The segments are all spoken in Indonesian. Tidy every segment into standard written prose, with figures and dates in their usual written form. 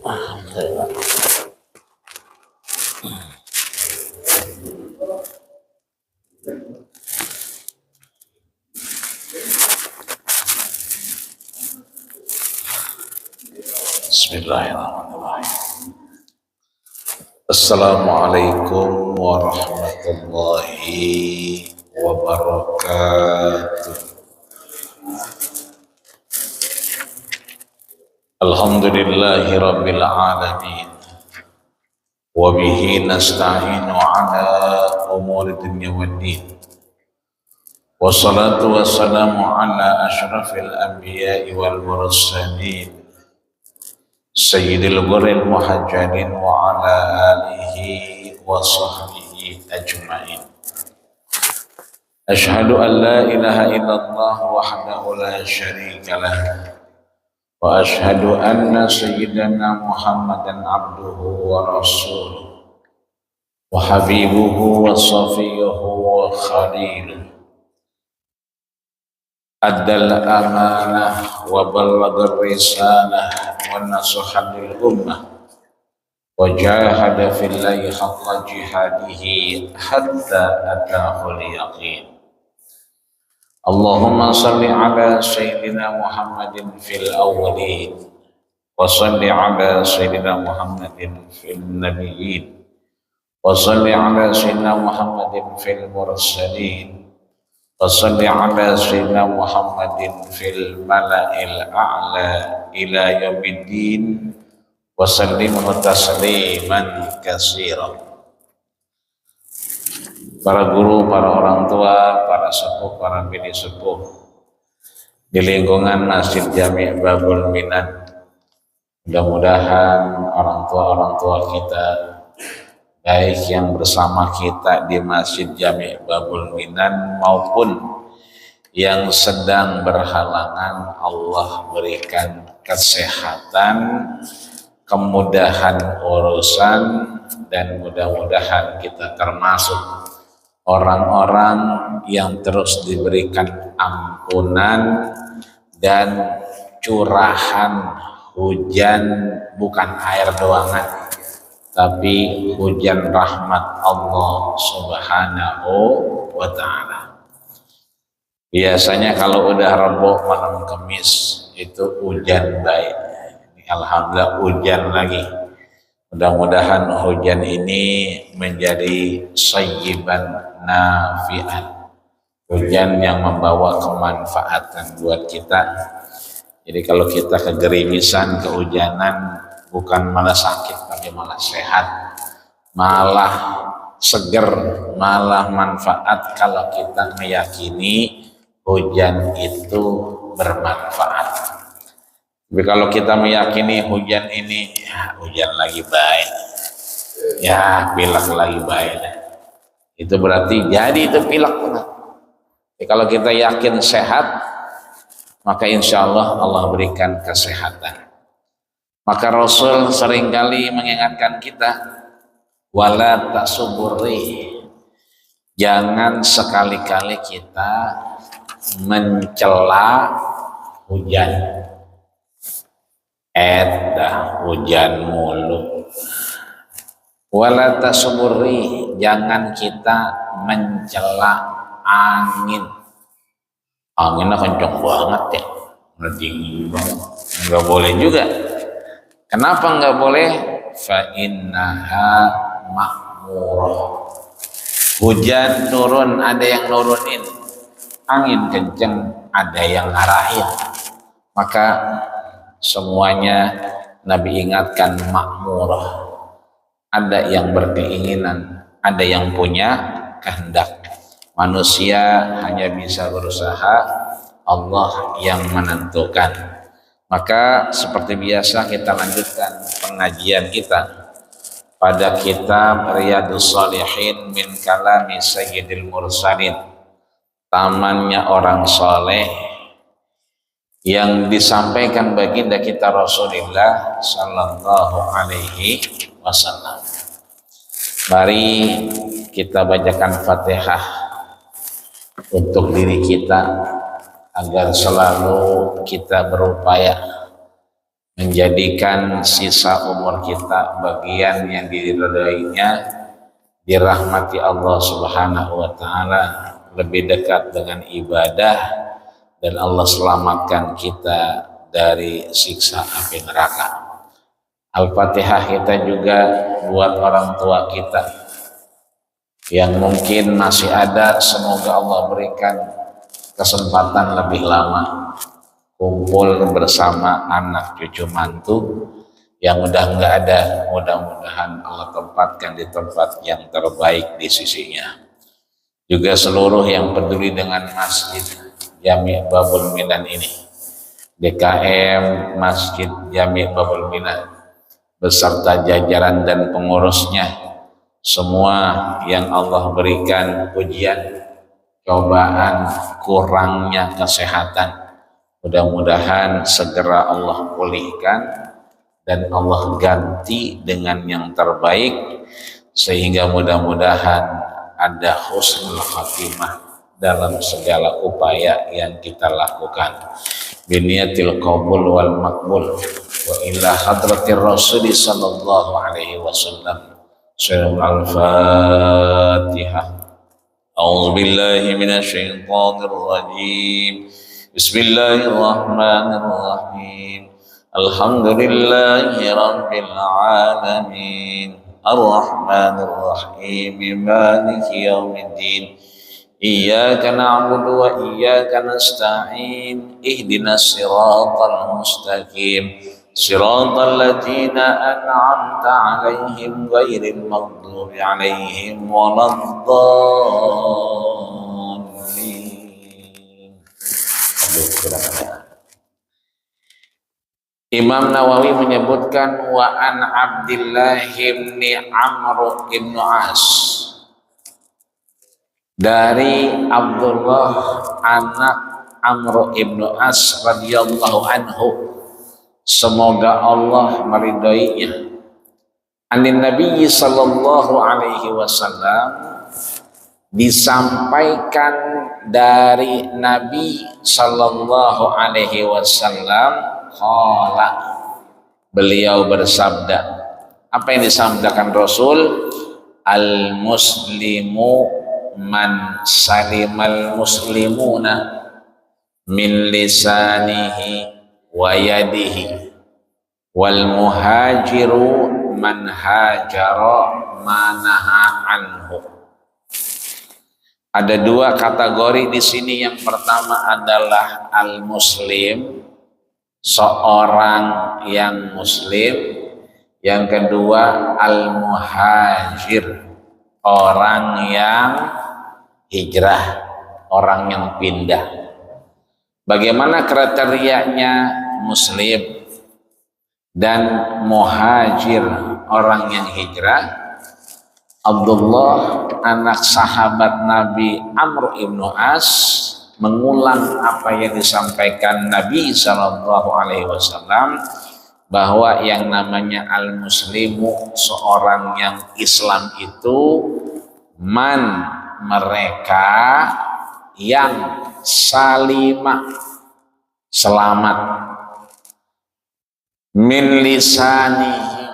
Bismillahirrahmanirrahim. Assalamualaikum warahmatullahi wabarakatuh. Alhamdulillahi rabbil alamin. Wa bihi nasta'inu ala umuri dunya waddin. Wassalatu wassalamu ala ashrafil anbiya'i wal mursalin. Sayyidil ghurril muhajjalin wa ala alihi wa sahbihi ajma'in. Ashhadu an la ilaha illallah wahdahu la syarika lah wa ashhadu anna sayyidana Muhammadan abduhu wa rasuluh wa habibuhu wa safiyuhu wa khaliluh. Addal amanah wa ballagar risalah wa nasaha lil ummah wa jahada fillahi haqqa jihadihi hatta atahul yaqin. Allahumma salli ala sayyidina Muhammadin fil awwalin wa salli ala sayyidina Muhammadin fil nabiyyin wa salli ala sayyidina Muhammadin fil mursalin wa salli ala sayyidina Muhammadin fil mala'il a'la ila yaumiddin wa sallimu tasliman katsiran. Para guru, para orang tua, para sepuh, para bini sepuh di lingkungan Masjid Jami' Babul Minan, mudah-mudahan orang tua kita baik yang bersama kita di Masjid Jami' Babul Minan maupun yang sedang berhalangan, Allah berikan kesehatan, kemudahan urusan, dan mudah-mudahan kita termasuk orang-orang yang terus diberikan ampunan dan curahan hujan, bukan air doangan, tapi hujan rahmat Allah Subhanahu wa ta'ala. Biasanya kalau udah Rabu malam Kamis itu hujan baik. Alhamdulillah hujan lagi. Mudah-mudahan hujan ini menjadi sayyiban nafi'an. Hujan yang membawa kemanfaatan buat kita. Jadi kalau kita kegerimisan, kehujanan, bukan malah sakit, tapi malah sehat, malah seger, malah manfaat kalau kita meyakini hujan itu bermanfaat. Tapi kalau kita meyakini hujan ini, ya hujan lagi baik, ya pilek lagi baik, itu berarti jadi itu pilek benar. Jadi kalau kita yakin sehat, maka insya Allah berikan kesehatan. Maka Rasul seringkali mengingatkan kita, wala tasuburi, jangan sekali-kali kita mencela hujan. Hujan mulu. Wala tasuburi, jangan kita mencela angin. Anginnya kencang banget ya, dingin banget. Enggak boleh juga. Kenapa enggak boleh? Fa innaha ma'murah. Hujan turun, ada yang nurunin. Angin kencang, ada yang ngarahin. Maka semuanya Nabi ingatkan ma'murah. Ada yang berkeinginan, ada yang punya kehendak. Manusia hanya bisa berusaha, Allah yang menentukan. Maka seperti biasa kita lanjutkan pengajian kita pada kitab Riyadhus Shalihin min kalami Sayyidil Mursalin, tamannya orang soleh yang disampaikan baginda kita Rasulullah Sallallahu Alaihi Wasallam. Mari kita bacakan Fatihah untuk diri kita agar selalu kita berupaya menjadikan sisa umur kita bagian yang diridhoinya, dirahmati Allah Subhanahu wa taala, lebih dekat dengan ibadah, dan Allah selamatkan kita dari siksa api neraka. Al-Fatihah kita juga buat orang tua kita yang mungkin masih ada, semoga Allah berikan kesempatan lebih lama kumpul bersama anak cucu mantu. Yang udah nggak ada, mudah-mudahan Allah tempatkan di tempat yang terbaik di sisinya. Juga seluruh yang peduli dengan Masjid Jami' Babul Minan ini, DKM Masjid Jami' Babul Minan beserta jajaran dan pengurusnya, semua yang Allah berikan ujian, cobaan, kurangnya kesehatan, mudah-mudahan segera Allah pulihkan dan Allah ganti dengan yang terbaik, sehingga mudah-mudahan ada husnul khatimah dalam segala upaya yang kita lakukan. Biniyatil qabul wal maqbul wa ila hadratir rasul sallallahu alaihi wasallam. Al-Fatihah. A'udzu billahi minasy syaithanir rajim. Bismillahirrahmanirrahim. Alhamdulillahi rabbil alamin. Ar-Rahmanir Rahim. Maliki yaumiddin. Iyyaka na'budu wa iyyaka nasta'in. Ihdinas siratal mustaqim. Siratal ladzina an'amta 'alaihim ghairil maghdubi 'alaihim waladdallin. Imam Nawawi menyebutkan wa an Abdillah bin Amr bin As, dari Abdullah anak Amr bin As radhiyallahu anhu, semoga Allah meridhoinya, anin Nabi sallallahu alaihi wasallam, disampaikan dari Nabi sallallahu alaihi wasallam, qala, beliau bersabda. Apa yang disabdakan Rasul? Al muslimu man salimal muslimuna min lisanihi wa yadihi, wal muhajiru man hajara manaha anhu. Ada dua kategori di sini. Yang pertama adalah al muslim, seorang yang muslim. Yang kedua al-muhajir, orang yang hijrah, orang yang pindah. Bagaimana kriterianya muslim dan muhajir, orang yang hijrah? Abdullah anak sahabat Nabi Amr ibn As mengulang apa yang disampaikan Nabi Sallallahu Alaihi Wasallam, bahwa yang namanya al-muslimu, seorang yang Islam itu, man, mereka yang salimah, selamat, min lisanihi,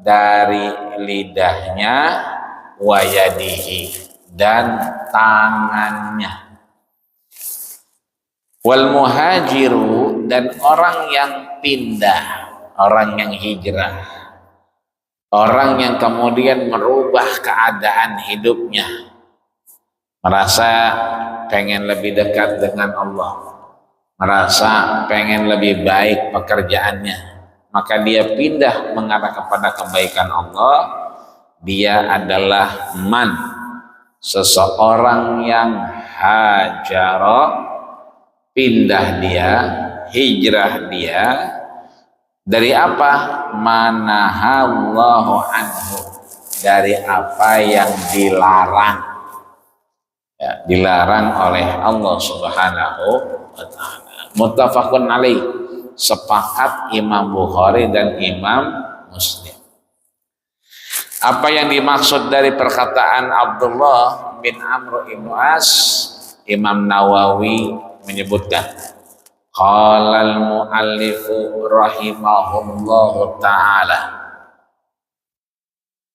dari lidahnya, wayadihi, dan tangannya, wal muhajiru, dan orang yang pindah, orang yang hijrah, orang yang kemudian merubah keadaan hidupnya, merasa pengen lebih dekat dengan Allah, merasa pengen lebih baik pekerjaannya, maka dia pindah mengarah kepada kebaikan Allah. Dia adalah man, seseorang yang hajara, pindah dia, hijrah dia, dari apa? Manahallahu anhu, dari apa yang dilarang, ya, dilarang oleh Allah Subhanahu wa ta'ala. Muttafaqun alaih, sepakat Imam Bukhari dan Imam Muslim. Apa yang dimaksud dari perkataan Abdullah bin Amr ibn As? Imam Nawawi menyebutkan, Qala al-muallifu rahimahullahu ta'ala.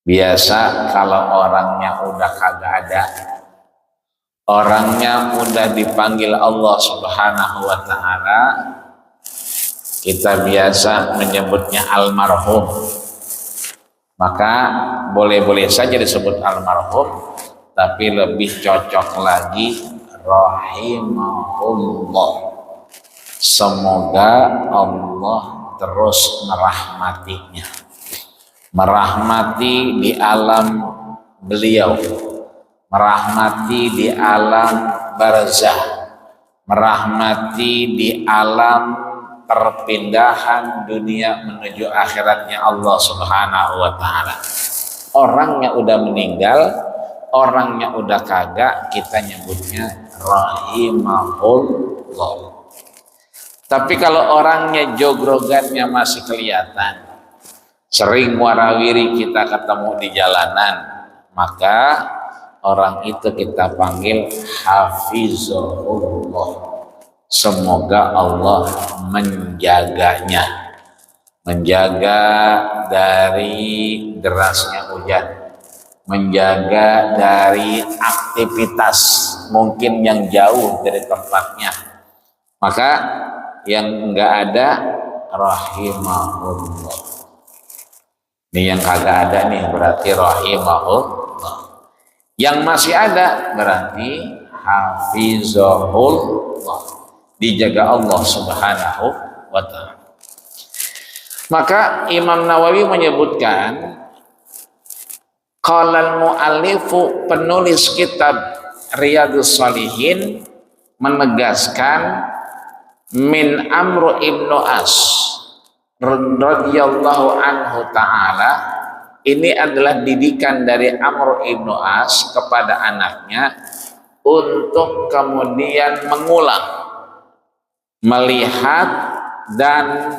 Biasa kalau orangnya udah kagak ada, orangnya udah dipanggil Allah Subhanahu wa ta'ala, kita biasa menyebutnya almarhum. Maka boleh-boleh saja disebut almarhum, tapi lebih cocok lagi rahimahullah. Semoga Allah terus merahmatinya, merahmati di alam beliau, merahmati di alam barzah, merahmati di alam perpindahan dunia menuju akhiratnya Allah Subhanahu wa ta'ala. Orangnya udah meninggal, orangnya udah kagak, kita nyebutnya rahimahullah. Tapi kalau orangnya jogrogannya masih kelihatan, sering warawiri kita ketemu di jalanan, maka orang itu kita panggil hafizahullah. Semoga Allah menjaganya, menjaga dari derasnya hujan, menjaga dari aktivitas mungkin yang jauh dari tempatnya. Maka yang enggak ada rahimahullah. Ini yang kagak ada nih berarti rahimahullah. Yang masih ada berarti hafizahullah, dijaga Allah Subhanahu wa ta'ala. Maka Imam Nawawi menyebutkan, qala al-muallifu, penulis kitab Riyadhus Shalihin, menegaskan min Amr ibnu As radhiyallahu anhu ta'ala, ini adalah didikan dari Amr ibnu As kepada anaknya untuk kemudian mengulang, melihat dan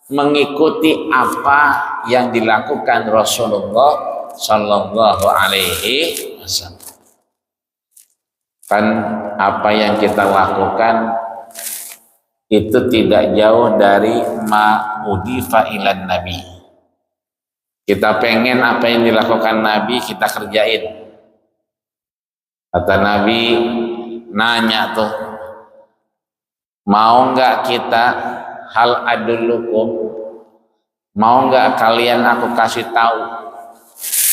mengikuti apa yang dilakukan Rasulullah Sallallahu Alaihi Wasallam. Kan apa yang kita lakukan itu tidak jauh dari ma'udifa ilan Nabi. Kita pengen apa yang dilakukan Nabi kita kerjain. Kata Nabi, nanya tuh, mau nggak kita hal adullukum, mau nggak kalian aku kasih tahu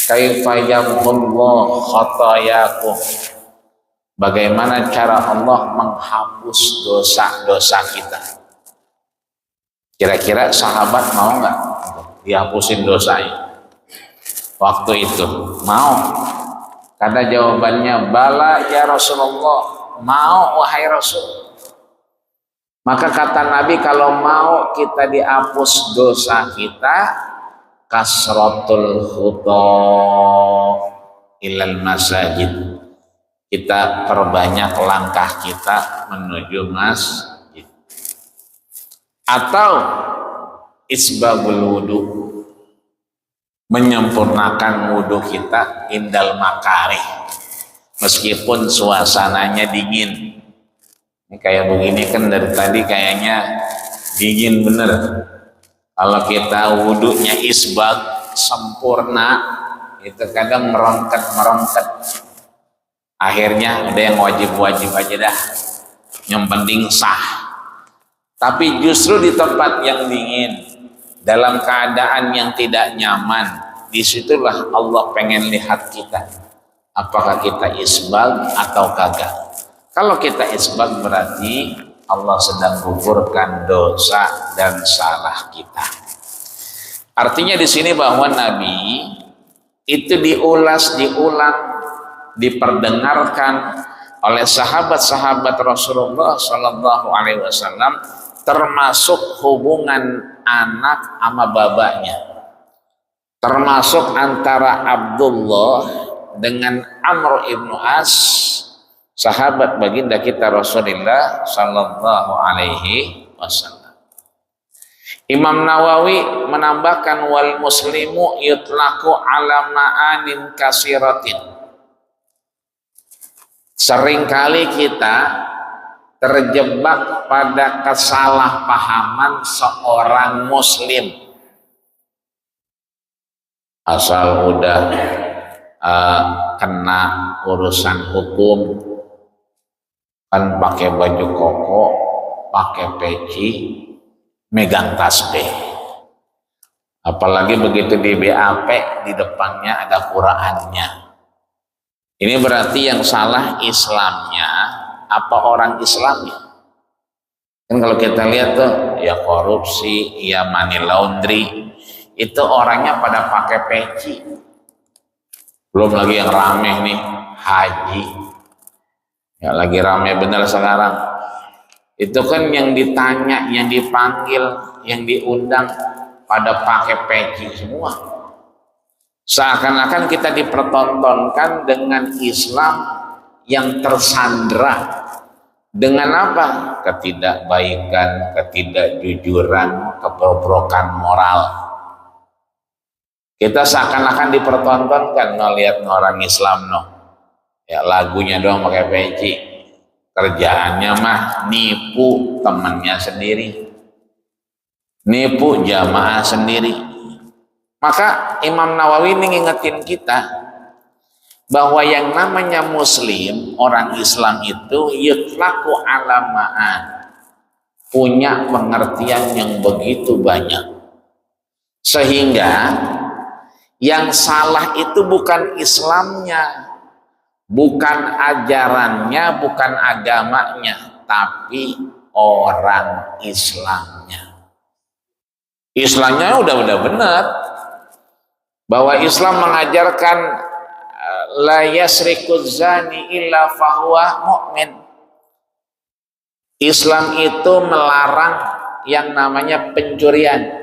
kaifa yamhullah khatayakum, bagaimana cara Allah menghapus dosa-dosa kita. Kira-kira sahabat mau nggak dihapusin dosanya waktu itu? Mau. Karena jawabannya bala ya Rasulullah, mau wahai Rasul. Maka kata Nabi, kalau mau kita dihapus dosa kita, kasratul khuta ilal masajid, kita perbanyak langkah kita menuju masjid. Atau isbagul wudu, menyempurnakan wudu kita indal makarih, meskipun suasananya dingin. Ini kayak begini kan dari tadi kayaknya dingin bener. Kalau kita wudunya isbag sempurna, itu kadang merongket. Akhirnya ada yang wajib-wajib aja dah, yang penting sah. Tapi justru di tempat yang dingin, dalam keadaan yang tidak nyaman, disitulah Allah pengen lihat kita, apakah kita isbag atau kagak. Kalau kita isbag berarti Allah sedang gugurkan dosa dan salah kita. Artinya di sini bahwa Nabi itu diulang, diperdengarkan oleh sahabat-sahabat Rasulullah Sallallahu Alaihi Wasallam, termasuk hubungan anak sama babanya, termasuk antara Abdullah dengan Amr ibnu As, sahabat baginda kita Rasulullah Sallallahu Alaihi Wasallam. Imam Nawawi menambahkan wal muslimu yutlaqu ala ma'anin kasiratin. Seringkali kita terjebak pada kesalahpahaman seorang muslim. Asal udah kena urusan hukum, kan pakai baju koko, pakai peci, megang tasbih. Apalagi begitu di BAP, di depannya ada Qur'annya. Ini berarti yang salah Islamnya apa orang Islamnya? Kan kalau kita lihat tuh, ya korupsi, ya money laundry, itu orangnya pada pakai peci. Belum lagi yang rame nih, haji. Ya lagi rame bener sekarang. Itu kan yang ditanya, yang dipanggil, yang diundang pada pakai peci semua. Seakan-akan kita dipertontonkan dengan Islam yang tersandra. Dengan apa? Ketidakbaikan, ketidakjujuran, kebobrokan moral. Kita seakan-akan dipertontonkan ngelihat orang Islam ya lagunya doang pakai peci, kerjaannya mah nipu temannya sendiri, nipu jamaah sendiri. Maka Imam Nawawi ini ngingetin kita bahwa yang namanya muslim, orang Islam itu yutlaqu alamaan, punya pengertian yang begitu banyak, sehingga yang salah itu bukan Islamnya, bukan ajarannya, bukan agamanya, tapi orang Islamnya. Islamnya udah benar, bahwa Islam mengajarkan la yasrikuz zani illa fahuwa mu'min. Islam itu melarang yang namanya pencurian.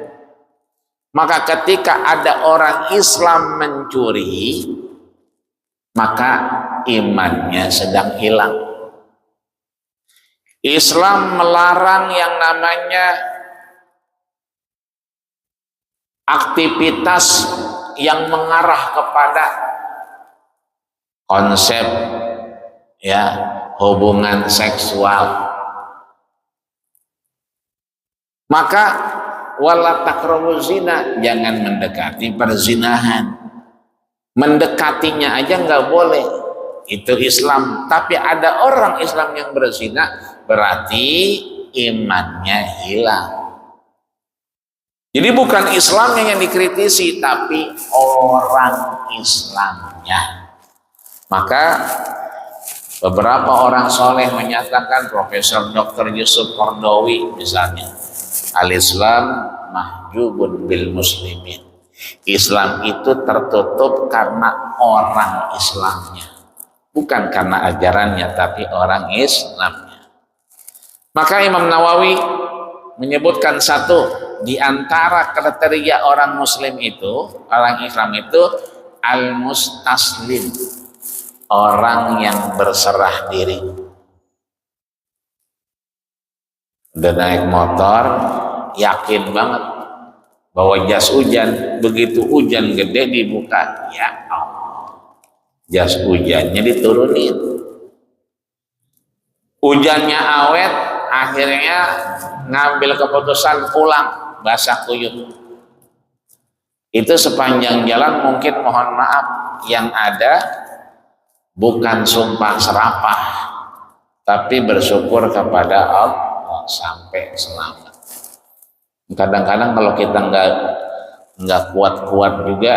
Maka ketika ada orang Islam mencuri, maka imannya sedang hilang. Islam melarang yang namanya aktivitas yang mengarah kepada konsep ya hubungan seksual. Maka wala taqrabuz zina, jangan mendekati perzinahan. Mendekatinya aja nggak boleh, itu Islam. Tapi ada orang Islam yang berzina, berarti imannya hilang. Jadi bukan Islamnya yang dikritisi, tapi orang Islamnya. Maka beberapa orang soleh menyatakan, Profesor Dr. Yusuf Qaradawi misalnya, al-Islam mahjubun bil muslimin. Islam itu tertutup karena orang Islamnya, bukan karena ajarannya, tapi orang Islamnya. Maka Imam Nawawi menyebutkan satu di antara kriteria orang Muslim itu, orang Islam itu al-mustaslim, orang yang berserah diri. Udah naik motor, yakin banget bahwa jas hujan, begitu hujan gede dibuka, ya Allah, jas hujannya diturunin. Hujannya awet, akhirnya ngambil keputusan pulang basah kuyup. Itu sepanjang jalan mungkin mohon maaf yang ada bukan sumpah serapah, tapi bersyukur kepada Allah sampai selamat. Kadang-kadang kalau kita nggak kuat-kuat juga,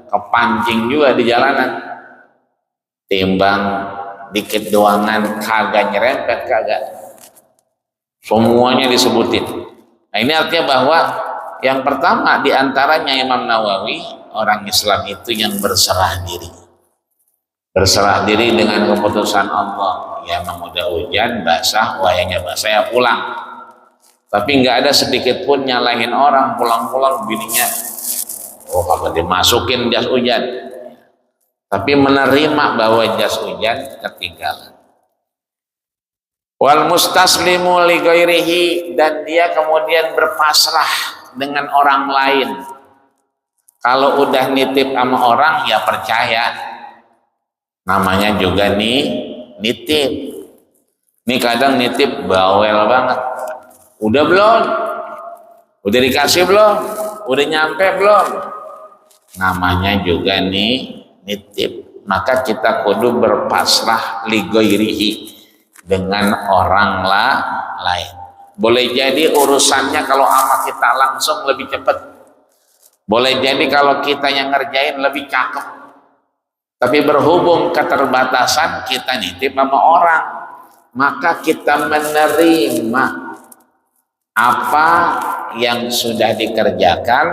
kepancing juga di jalanan, timbang dikit doangan kagak nyerempet, kagak, semuanya disebutin. Nah ini artinya bahwa yang pertama diantaranya Imam Nawawi, orang Islam itu yang berserah diri. Berserah diri dengan keputusan Allah. Ya memang udah hujan, basah, wayangnya basah, ya pulang. Tapi nggak ada sedikit pun nyalahin orang, pulang-pulang bininya, oh kagak dimasukin jas hujan. Tapi menerima bahwa jas hujan ketinggalan. Wal mustaslimu li ghairihi, dan dia kemudian berpasrah dengan orang lain. Kalau udah nitip sama orang ya percaya. Namanya juga nih nitip. Nih kadang nitip bawel banget. Udah belum? Udah dikasih belum? Udah nyampe belum? Namanya juga nih nitip. Maka kita kudu berpasrah ligoirihi dengan orang lain. Boleh jadi urusannya kalau sama kita langsung lebih cepat. Boleh jadi kalau kita yang ngerjain lebih cakep. Tapi berhubung keterbatasan kita nitip sama orang, maka kita menerima apa yang sudah dikerjakan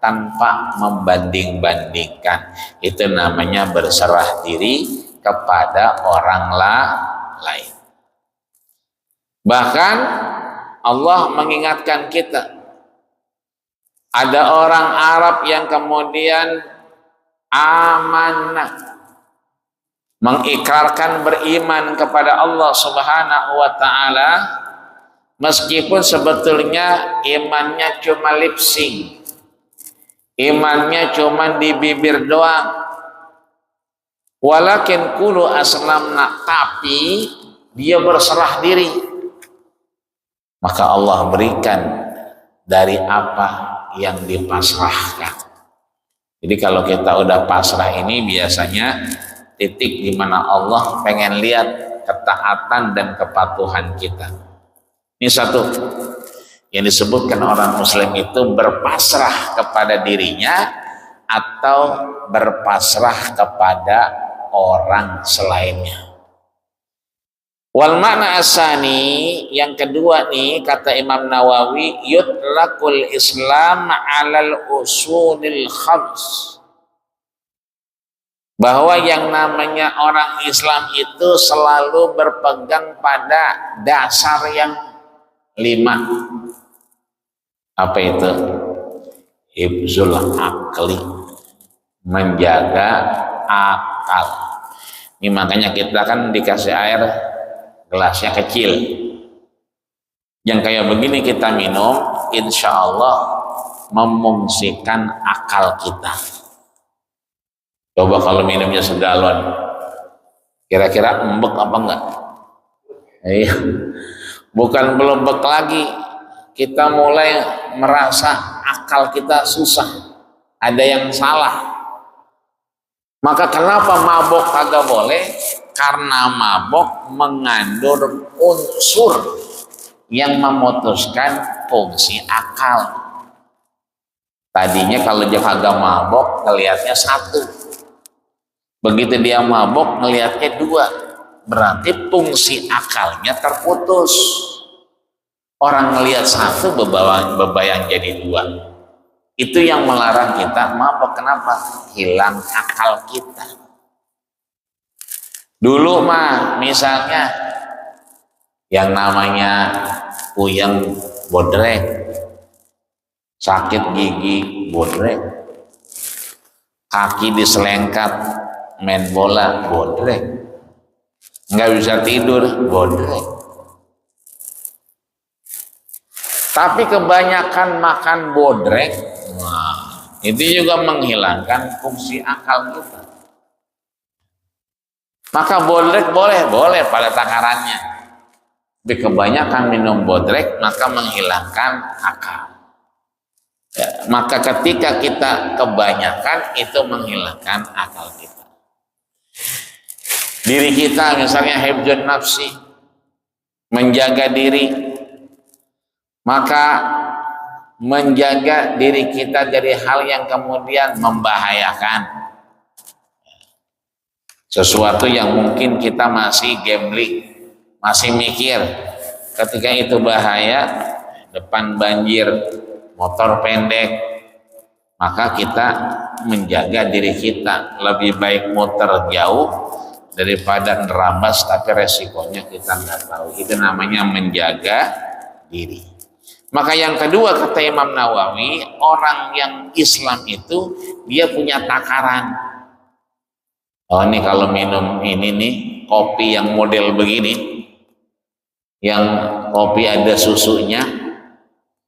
tanpa membanding-bandingkan. Itu namanya berserah diri kepada orang lain. Bahkan Allah mengingatkan kita, ada orang Arab yang kemudian amanah, mengikrarkan beriman kepada Allah Subhanahu wa taala, meskipun sebetulnya imannya cuma lip sync, imannya cuma di bibir doang. Walakin qulu aslamna, tapi dia berserah diri. Maka Allah berikan dari apa yang dipasrahkan. Jadi kalau kita udah pasrah ini biasanya titik di mana Allah pengen lihat ketaatan dan kepatuhan kita. Ini satu yang disebutkan orang Muslim itu berpasrah kepada dirinya atau berpasrah kepada orang selainnya. Wal makna asani, yang kedua nih kata Imam Nawawi, yutlaqul Islam 'alal usulil khams. Bahwa yang namanya orang Islam itu selalu berpegang pada dasar yang 5. Apa itu? Hifzul akli, menjaga akal. Ini makanya kita kan dikasih air gelasnya kecil, yang kayak begini kita minum, insya Allah memungsikan akal kita. Coba kalau minumnya segalon, kira-kira embek apa enggak? Iya, bukan belum embek lagi, kita mulai merasa akal kita susah, ada yang salah. Maka kenapa mabok kagak boleh? Karena mabok mengandung unsur yang memutuskan fungsi akal. Tadinya kalau dia kagak mabok ngelihatnya 1, begitu dia mabok ngelihatnya 2, berarti fungsi akalnya terputus. Orang ngelihat 1 bebayang jadi 2. Itu yang melarang kita mabok. Kenapa? Hilang akal kita. Dulu mah misalnya yang namanya puyeng bodrek, sakit gigi bodrek, kaki diselengkat main bola bodrek, nggak bisa tidur bodrek. Tapi kebanyakan makan bodrek, itu juga menghilangkan fungsi akal kita. Maka bodrek boleh pada takarannya. Tapi kebanyakan minum bodrek maka menghilangkan akal. Ya, maka ketika kita kebanyakan itu menghilangkan akal kita. Diri kita misalnya hifdzun nafsi, menjaga diri, maka menjaga diri kita dari hal yang kemudian membahayakan. Sesuatu yang mungkin kita masih gambling, masih mikir ketika itu bahaya, depan banjir, motor pendek, maka kita menjaga diri kita. Lebih baik motor jauh daripada nerabas tapi resikonya kita nggak tahu. Itu namanya menjaga diri. Maka yang kedua kata Imam Nawawi, orang yang Islam itu dia punya takaran. Oh ini kalau minum ini nih kopi yang model begini, yang kopi ada susunya,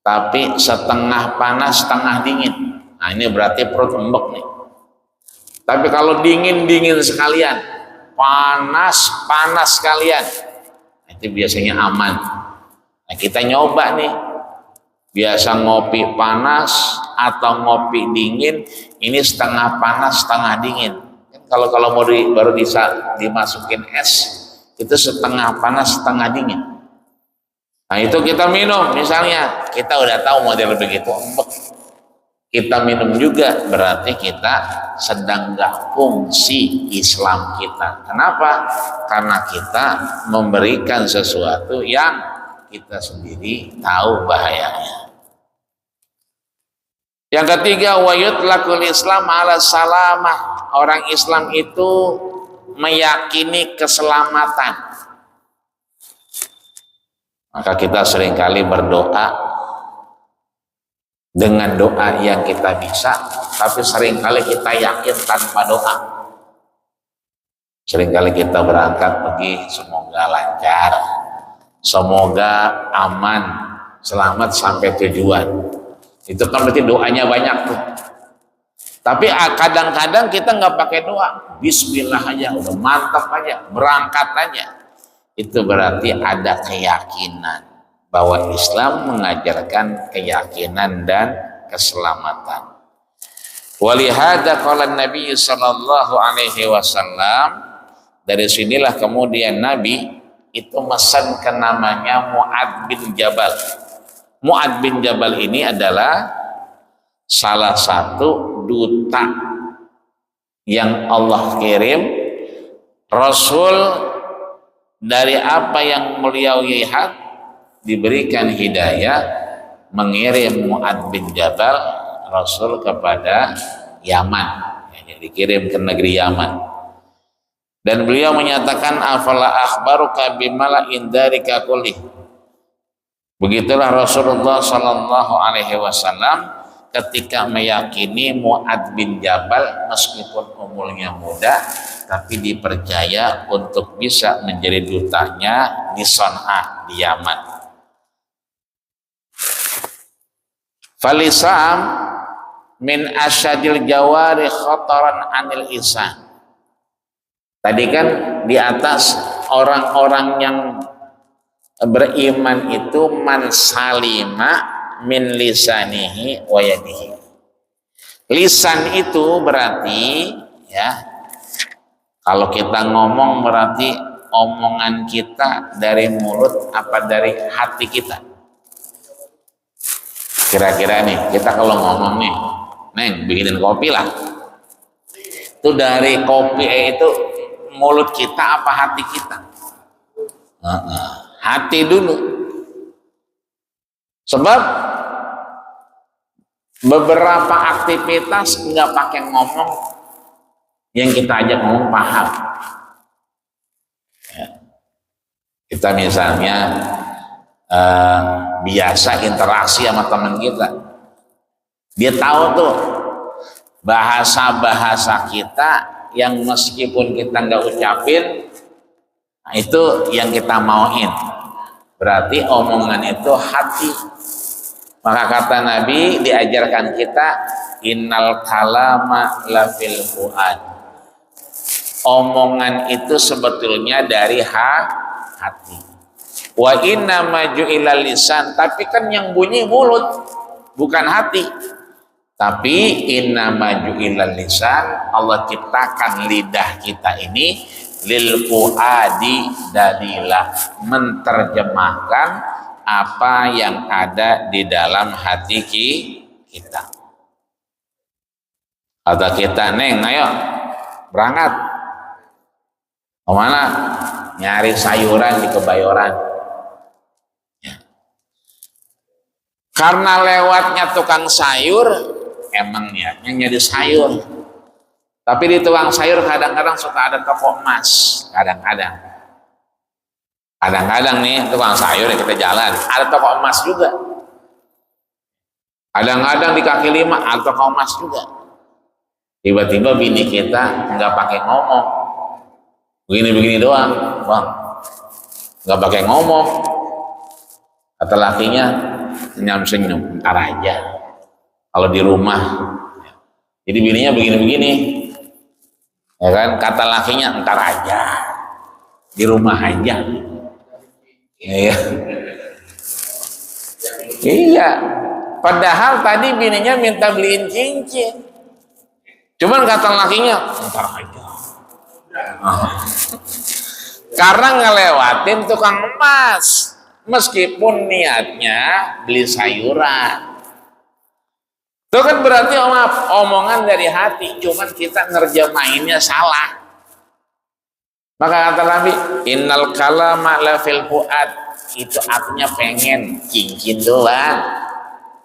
tapi setengah panas setengah dingin. Nah ini berarti perut embek nih. Tapi kalau dingin sekalian, panas sekalian, itu biasanya aman. Nah, kita nyoba nih, biasa ngopi panas atau ngopi dingin, ini setengah panas setengah dingin. Kalau mau baru bisa dimasukin es, itu setengah panas setengah dingin. Nah itu kita minum, misalnya kita udah tahu model begitu, kita minum juga, berarti kita sedang gak fungsi Islam kita. Kenapa? Karena kita memberikan sesuatu yang kita sendiri tahu bahayanya. Yang ketiga, wa yutlaqul Islam ala salamah. Orang Islam itu meyakini keselamatan. Maka kita seringkali berdoa dengan doa yang kita bisa, tapi seringkali kita yakin tanpa doa. Seringkali kita berangkat pergi, semoga lancar, semoga aman, selamat sampai tujuan. Itu kan berarti doanya banyak tuh. Tapi kadang-kadang kita nggak pakai doa, bismillah aja, udah mantap aja, berangkat aja. Itu berarti ada keyakinan bahwa Islam mengajarkan keyakinan dan keselamatan. Walihada qala Nabi sallallahu alaihi wasallam, dari sinilah kemudian Nabi itu mesan ke namanya Mu'ad bin Jabal. Mu'ad bin Jabal ini adalah salah satu duta yang Allah kirim, Rasul dari apa yang beliau lihat, diberikan hidayah, mengirim Mu'ad bin Jabal, Rasul kepada Yaman, yang dikirim ke negeri Yaman. Dan beliau menyatakan, afala akhbaruka bimala'in darika kulli. Begitulah Rasulullah sallallahu alaihi wasallam ketika meyakini Mu'ad bin Jabal meskipun umurnya muda, tapi dipercaya untuk bisa menjadi dutanya di Son'a di Yaman. Falisam min asyadil jawari khataran anil isan. Tadi kan di atas orang-orang yang beriman itu man salima min lisanihi wa yadihi. Lisan itu berarti ya, kalau kita ngomong berarti omongan kita dari mulut apa dari hati kita. Kira-kira nih, kita kalau ngomong nih, Neng bikinin kopi lah, itu dari kopi itu mulut kita apa hati kita? Hati dulu. Sebab beberapa aktivitas nggak pakai ngomong, yang kita ajak ngomong paham. Ya. Kita misalnya biasa interaksi sama teman kita, dia tahu tuh bahasa-bahasa kita yang meskipun kita nggak ucapin, nah itu yang kita mauin. Berarti omongan itu hati. Maka kata Nabi, diajarkan kita, innal kalama lafil fuad. Omongan itu sebetulnya dari hati. Wa inna maju ilal lisan, tapi kan yang bunyi mulut, bukan hati. Tapi inna maju ilal lisan, Allah ciptakan lidah kita ini lil fuadi dalilah, menterjemahkan apa yang ada di dalam hati kita. Kata kita, Neng, ayo berangkat. Kemana? Nyari sayuran di Kebayoran. Karena lewatnya tukang sayur, emang niatnya nyari sayur. Tapi di tukang sayur kadang-kadang suka ada toko emas. Kadang-kadang nih tukang sayur yang kita jalan, ada toko emas juga. Kadang-kadang di kaki lima ada toko emas juga. Tiba-tiba bini kita nggak pakai ngomong, begini-begini doang, bang, nggak pakai ngomong. Kata lakinya, senyum-senyum, ntar aja. Kalau di rumah, jadi bininya begini-begini, ya kan? Kata lakinya, ntar aja, di rumah aja. Iya. Iya. Padahal tadi bininya minta beliin cincin. Cuman kata lakinya, ntar aja. Karena ngelewatin tukang emas. Meskipun niatnya beli sayuran. Itu kan berarti omongan dari hati. Cuman kita ngerjemahinnya salah. Maka kata Nabi, innal kalama la fil fuad. Itu artinya pengen, cincin doang.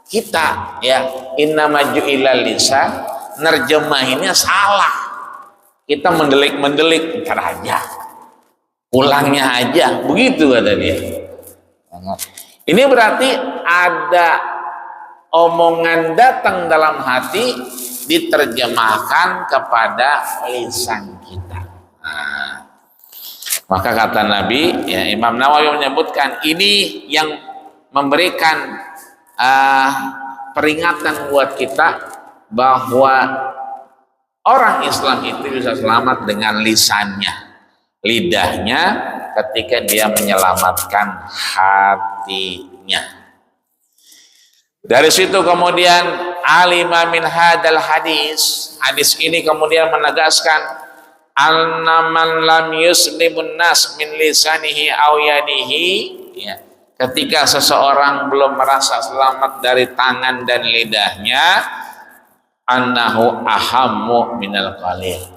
Kita ya innama ju'ilal lisan, nerjemahinnya salah. Kita mendelik ntar aja, pulangnya aja, begitu kata dia. Ini berarti ada omongan datang dalam hati diterjemahkan kepada lisan kita. Maka kata Nabi, ya, Imam Nawawi menyebutkan ini yang memberikan peringatan buat kita bahwa orang Islam itu bisa selamat dengan lisannya, lidahnya, ketika dia menyelamatkan hatinya. Dari situ kemudian alima min hadal hadis ini kemudian menegaskan annaman lam yuslimun nas min lisanihi aw yadihi, ya. Ketika seseorang belum merasa selamat dari tangan dan lidahnya, annahu ahammu minal qalil.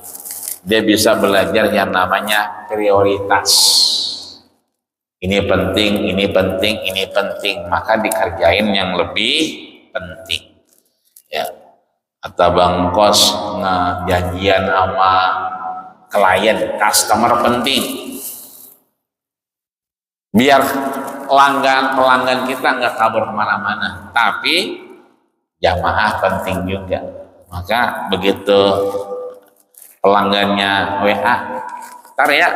Dia bisa belajar yang namanya prioritas. Ini penting, ini penting, ini penting, maka dikerjain yang lebih penting. Ya. Atau Bang Kos janjian sama klien, customer penting. Biar pelanggan kita nggak kabur kemana-mana, tapi jamaah penting juga. Maka begitu pelanggannya WA, ntar ya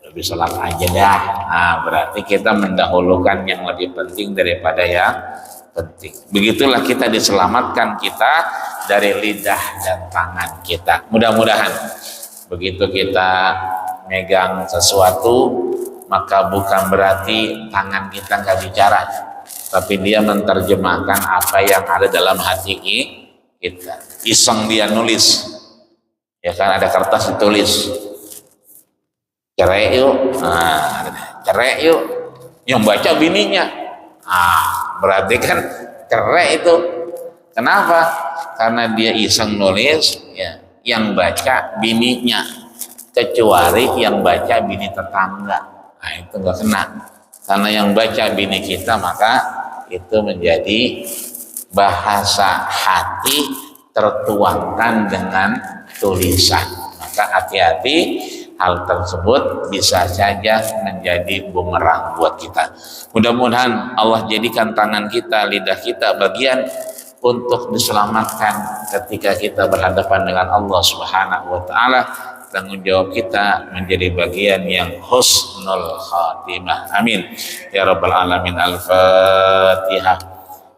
lebih sholat aja dah. Nah, berarti kita mendahulukan yang lebih penting daripada yang penting. Begitulah kita diselamatkan kita dari lidah dan tangan kita. Mudah-mudahan begitu kita megang sesuatu, maka bukan berarti tangan kita nggak bicara, tapi dia menerjemahkan apa yang ada dalam hati kita. Iseng dia nulis, ya kan, ada kertas ditulis, cerai yuk, cerai yuk, yang baca bininya, berarti kan cerai itu. Kenapa? Karena dia iseng nulis, ya, yang baca bininya, kecuali yang baca bini tetangga. Nah, itu nggak kena, karena yang baca bini kita, maka itu menjadi bahasa hati tertuangkan dengan tulisan. Maka hati-hati, hal tersebut bisa saja menjadi bumerang buat kita. Mudah-mudahan Allah jadikan tangan kita, lidah kita bagian untuk diselamatkan ketika kita berhadapan dengan Allah Subhanahu wa Ta'ala. Tanggung jawab kita menjadi bagian yang husnul khatimah. Amin ya rabbal alamin. Al-Fatihah.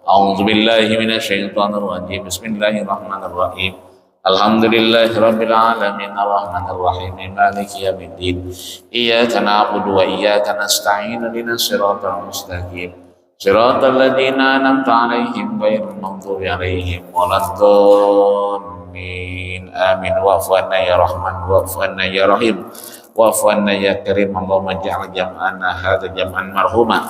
A'udzubillahi minasyaitonir rajim. Bismillahirrahmanirrahim. Alhamdulillahi rabbil alamin arrahmanir rahim maliki yaumiddin. Iyyaka na'budu wa iyyaka nasta'in ihdinas siratal mustaqim. Siratal ladzina an'amta 'alaihim ghairil maghdubi 'alaihim waladdallin. Amin. Wa'fu anna ya Rahman, wa'fu anna ya Rahim, wa'fu anna ya Karim. Allahumma ja'al jam'ana hadza jam'an marhuma.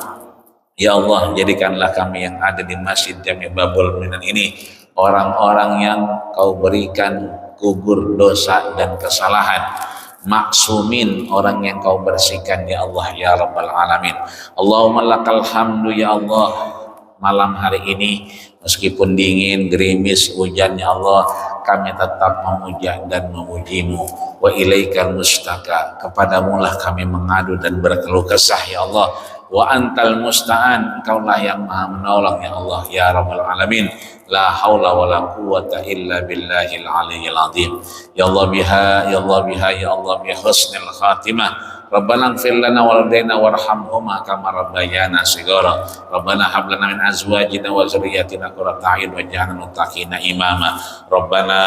Ya Allah, jadikanlah kami yang ada di Masjid Jami' Babul Minan ini orang-orang yang Kau berikan gugur dosa dan kesalahan, maksumin, orang yang Kau bersihkan ya Allah ya Rabbal Alamin. Allahumma lakal hamdu ya Allah. Malam hari ini meskipun dingin, gerimis, hujan ya Allah, kami tetap memuja dan memuji-Mu. Wa ilaikal mustaka, kepadamu-lah kami mengadu dan berkeluh kesah ya Allah. Wa antal musta'an, Engkaulah yang maha menolong ya Allah ya Rabbal Alamin. La haula wa la quwata illa billahil aliyyil azim. Ya Allah biha, ya Allah biha, ya Allah bi husnil khatimah. Rabbana ighfir lana wa walidayna warhamhuma kama rabbayana shighara. Rabbana hab lana min azwajina wa dzurriyyatina qurrata a'yun waj'alna lil muttaqina imama. Rabbana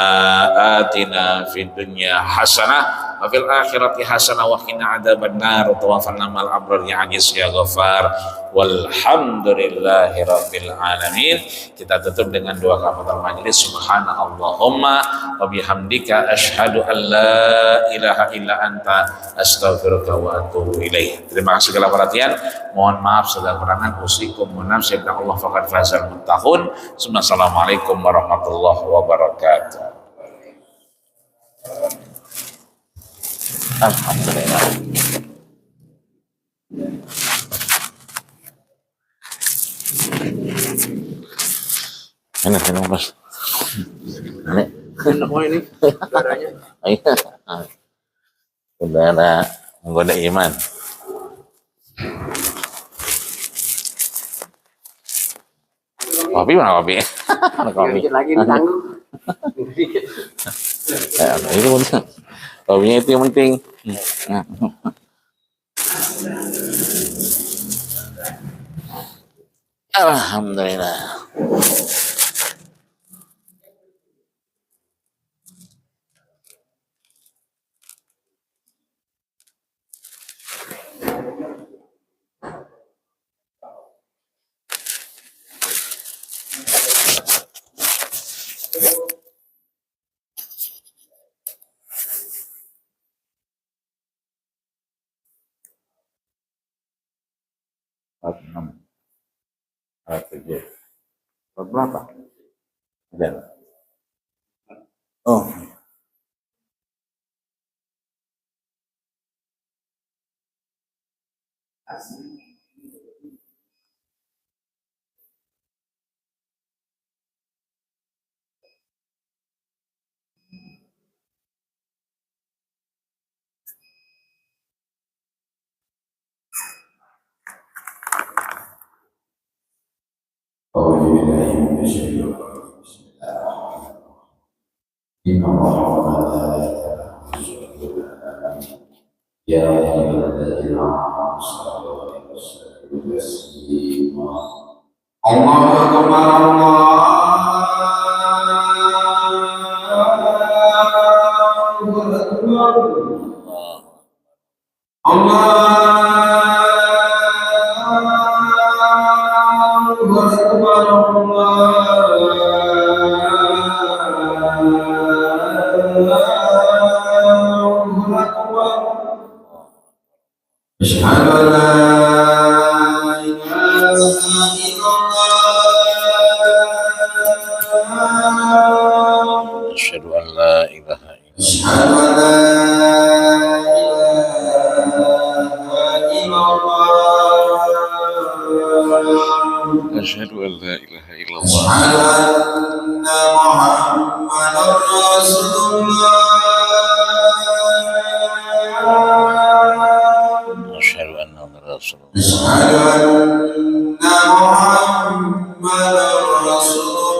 atina fid dunya hasanah wa fil akhirati hasanah wa qina adzabannar. Tawaffana ma'al abrar ya aziz ya ghafar. Walhamdulillahi rabbil alamin. Kita tutup dengan doa kafatul majlis. Subhanallahumma wa bihamdika asyhadu an la ilaha illa anta astaghfiruka wa atubu ilaih. Terima kasih segala perhatian. Mohon maaf segala kekurangan. Usikum wa nafsi Allah faqad fazal muttaqun. Assalamualaikum warahmatullahi wabarakatuh. Alhamdulillah. Ini Mas. Ini mau ini udaranya. Udara menggoda iman. Kopi mana kopi? Kopi. Dikit lagi ditanggung. Itu penting. Kopinya itu yang penting. Alhamdulillah. Berapa? Ada. Oh. Ya Asyhadu an la ilaha illallah. Asyhadu an la ilaha illallah. Anna Muhammadar Rasulullah. Asyhadu anna Rasulullah. Asyhadu anna Muhammadar Rasulullah.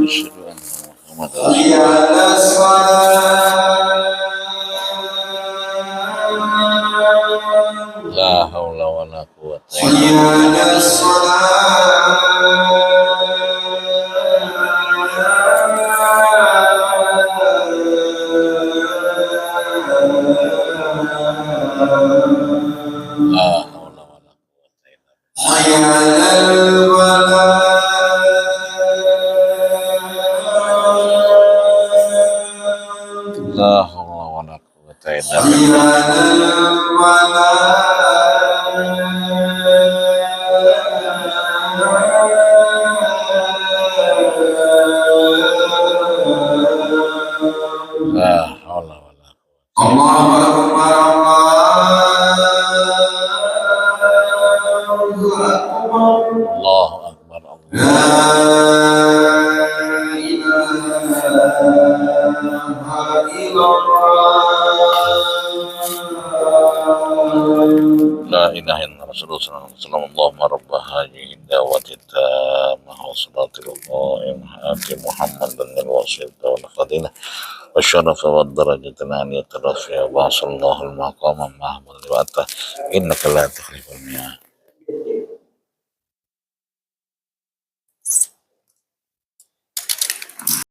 Asyhadu anna Muhammadar La haula wala quwwata illa Allahumma rabba hadhihi da'wati tammah wa salatil qa'imah ati Muhammadan وصلت والفضيلة والشرف والدرجة العالية الرفيع وبعث الله المقام المحمود وأنت إنك لا تخلف الميعاد.